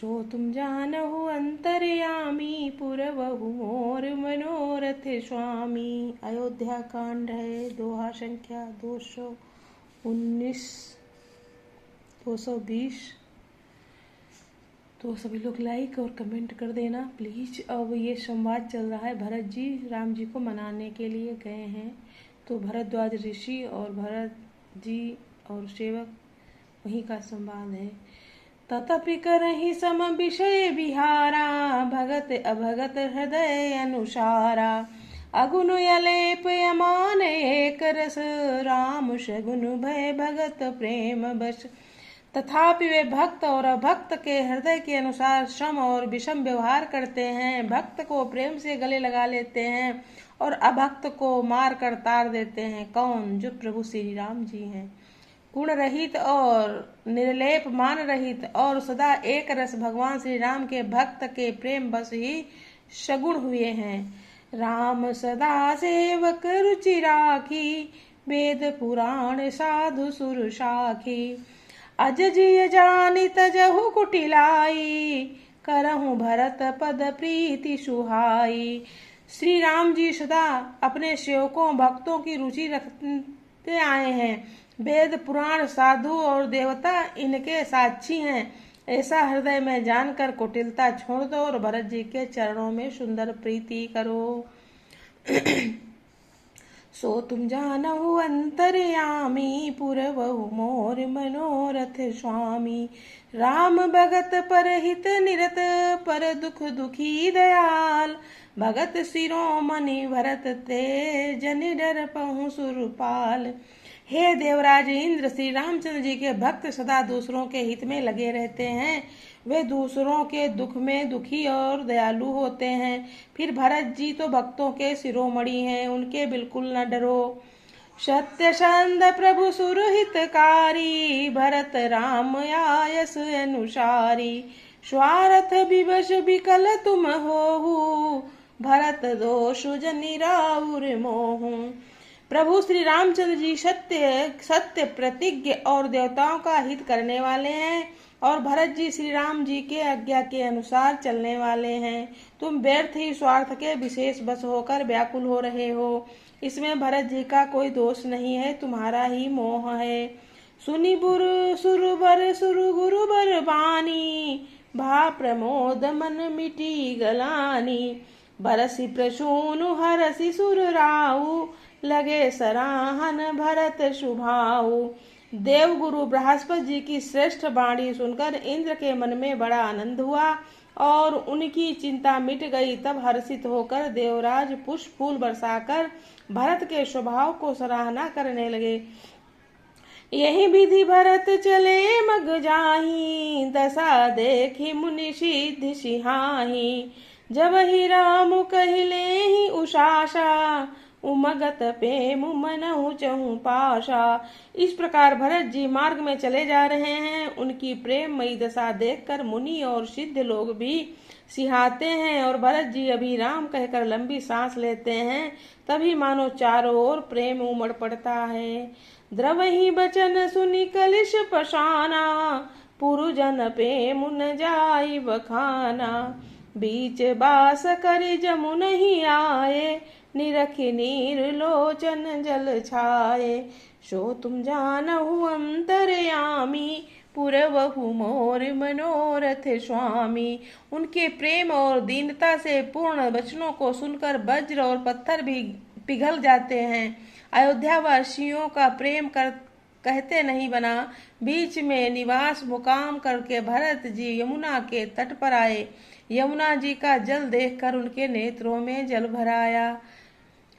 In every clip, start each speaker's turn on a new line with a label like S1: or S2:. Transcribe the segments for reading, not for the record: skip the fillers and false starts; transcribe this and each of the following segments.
S1: सो तुम जानहु अंतर्यामी पुरवहु मोर मनोरथ स्वामी। अयोध्या कांड है, दोहा संख्या 219 220। तो सभी लोग लाइक और कमेंट कर देना प्लीज। अब ये संवाद चल रहा है, भरत जी राम जी को मनाने के लिए गए हैं, तो भरद्वाज ऋषि और भरत जी और सेवक वहीं का संवाद है। तथापि करहि सम विषय विहारा, भगत अभगत हृदय अनुसारा। अगुन अलेप यमान एक रस, राम सगुन भय भगत प्रेम बस। तथापि वे भक्त और अभक्त के हृदय के अनुसार श्रम और विषम व्यवहार करते हैं। भक्त को प्रेम से गले लगा लेते हैं और अभक्त को मार कर तार देते हैं। कौन? जो प्रभु श्री राम जी हैं। गुण रहित और निर्लेप मान रहित और सदा एक रस भगवान श्री राम के भक्त के प्रेम बस ही सगुण हुए हैं। राम सदा सेवक रुचि राखी, वेद पुराण साधु सुर साखी। अज जिय जानि तजहु कुटिलाई, करहु भरत पद प्रीति सुहाई। श्री राम जी सदा अपने सेवकों भक्तों की रुचि रखते आए हैं। वेद पुराण साधु और देवता इनके साक्षी हैं। ऐसा हृदय में जानकर कुटिलता छोड़ दो और भरत जी के चरणों में सुंदर प्रीति करो। सो तुम जानहु अंतर्यामी, पुरवहु मोर मनोरथ स्वामी। राम भगत परहित निरत, पर दुख दुखी दयाल। भगत शिरोमणि भरत ते, जनि डर पहुँ सुरपाल। हे देवराज इंद्र, श्री रामचंद्र जी के भक्त सदा दूसरों के हित में लगे रहते हैं। वे दूसरों के दुख में दुखी और दयालु होते हैं। फिर भरत जी तो भक्तों के शिरोमणि हैं, उनके बिल्कुल न डरो। सत्य संद प्रभु सुरहितकारी, भरत राम आयस अनुसारी। स्वार्थ विवश विकल तुम होहु, भरत दोष जनि राउर मोहु। प्रभु श्री रामचंद्र जी सत्य प्रतिज्ञ और देवताओं का हित करने वाले हैं और भरत जी श्री राम जी के आज्ञा के अनुसार चलने वाले हैं। तुम व्यर्थ ही स्वार्थ के विशेष बस होकर व्याकुल हो रहे हो। इसमें भरत जी का कोई दोष नहीं है, तुम्हारा ही मोह है। सुनि बुरु सुरबर सुरु गुरु बर बानी, भा प्रमोद मन मिटी गलानी। बरसी प्रसूनु हरसी सुर राऊ, लगे सराहन भरत शुभाऊ। देव गुरु बृहस्पति जी की श्रेष्ठ वाणी सुनकर इंद्र के मन में बड़ा आनंद हुआ और उनकी चिंता मिट गई। तब हर्षित होकर देवराज पुष्प फूल बरसाकर भरत के स्वभाव को सराहना करने लगे। यही विधि भरत चले मग जाही, दशा देखी मुनि सिद्धि सिहाही। जब ही राम कहिले ही उषाशा, उमगत प्रेम मनहु चहु पाशा। इस प्रकार भरत जी मार्ग में चले जा रहे हैं। उनकी प्रेममयी दशा देखकर मुनि और सिद्ध लोग भी सिहाते हैं और भरत जी अभी राम कहकर लंबी सांस लेते हैं, तभी मानो चारों ओर प्रेम उमड़ पड़ता है। द्रवहि बचन सुनि कलिश पशाना, पुरुजन प्रेम न जाई बखाना। बीच बास करि जमुन ही आए, निरखि नीर लोचन जल छाए। सो तुम जानहु अंतर्यामी, पुरवहु मोर मनोरथ स्वामी। उनके प्रेम और दीनता से पूर्ण वचनों को सुनकर वज्र और पत्थर भी पिघल जाते हैं। अयोध्या वासियों का प्रेम कहते नहीं बना। बीच में निवास मुकाम करके भरत जी यमुना के तट पर आए। यमुना जी का जल देखकर उनके नेत्रों में जल भर आया।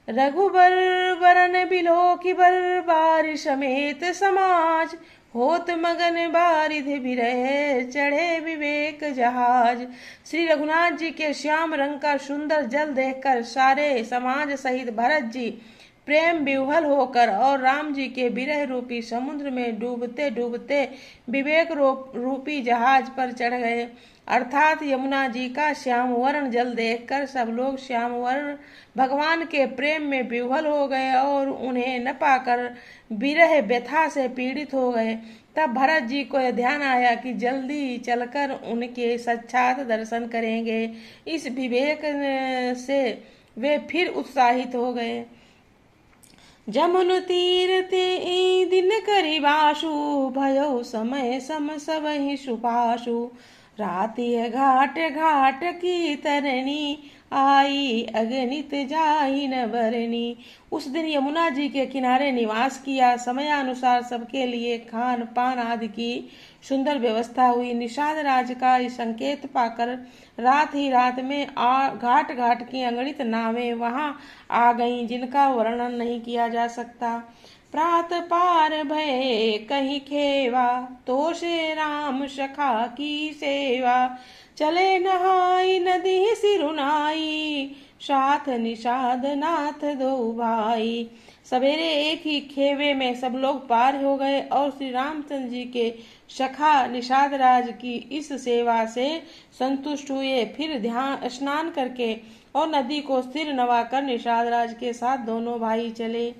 S1: रघुबर वरन बिलोकी बर बारिश समेत समाज, होत मगन बारिध बिरह चढ़े विवेक जहाज। श्री रघुनाथ जी के श्याम रंग का सुंदर जल देखकर सारे समाज सहित भरत जी प्रेम विह्वल होकर और राम जी के विरह रूपी समुद्र में डूबते डूबते विवेक रूपी जहाज पर चढ़ गए। अर्थात यमुना जी का श्याम वर्ण जल देखकर सब लोग श्याम वर्ण भगवान के प्रेम में विह्वल हो गए और उन्हें न पाकर विरह व्यथा से पीड़ित हो गए। तब भरत जी को यह ध्यान आया कि जल्दी चलकर उनके साक्षात दर्शन करेंगे। इस विवेक से वे फिर उत्साहित हो गए। जमुन तीर ते दिन करिबाशु, भयो समय सम सबहि सुपाशु। राति घाट घाट की तरनी, आई अगणित जाहि न बरनी। उस दिन यमुना जी के किनारे निवास किया। समयानुसार सबके लिए खान पान आदि की सुंदर व्यवस्था हुई। निषाद राज का संकेत पाकर रात ही रात में घाट घाट की अगणित नावें वहां आ गईं, जिनका वर्णन नहीं किया जा सकता। प्रात पार भय कहीं खेवा, तो से राम सखा की सेवा। चले नहाई नदी सिरुनाई, साथ निषाद नाथ दो भाई। सवेरे एक ही खेवे में सब लोग पार हो गए और श्री रामचंद्र जी के सखा निषाद राज की इस सेवा से संतुष्ट हुए। फिर ध्यान स्नान करके और नदी को सिर नवाकर निषाद राज के साथ दोनों भाई चले।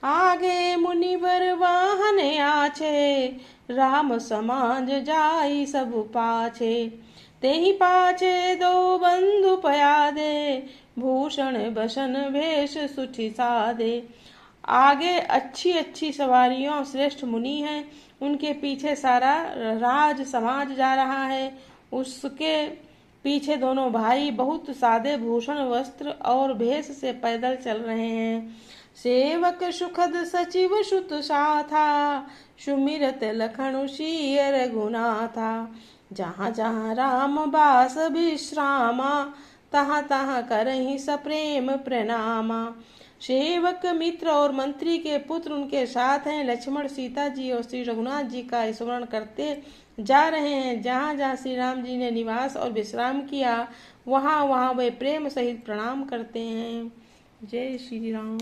S1: आगे मुनिवर वाहन आछे, राम समाज जाई सब पाछे। तेहि पाछे दो बंधु पयादे, भूषण बसन भेष सुठि सादे। आगे अच्छी अच्छी सवारियों श्रेष्ठ मुनि हैं, उनके पीछे सारा राज समाज जा रहा है। उसके पीछे दोनों भाई बहुत सादे भूषण वस्त्र और भेष से पैदल चल रहे हैं। सेवक सुखद सचिव सुत साथा, सुमिरत लखन सिय रघुनाथा। जहाँ जहाँ राम बास विश्रामा, तहाँ तहाँ करहि सप्रेम प्रणामा। सेवक मित्र और मंत्री के पुत्र उनके साथ हैं। लक्ष्मण सीता जी और श्री रघुनाथ जी का स्मरण करते जा रहे हैं। जहाँ जहाँ श्री राम जी ने निवास और विश्राम किया, वहाँ वहाँ वे प्रेम सहित प्रणाम करते हैं। जय श्री राम।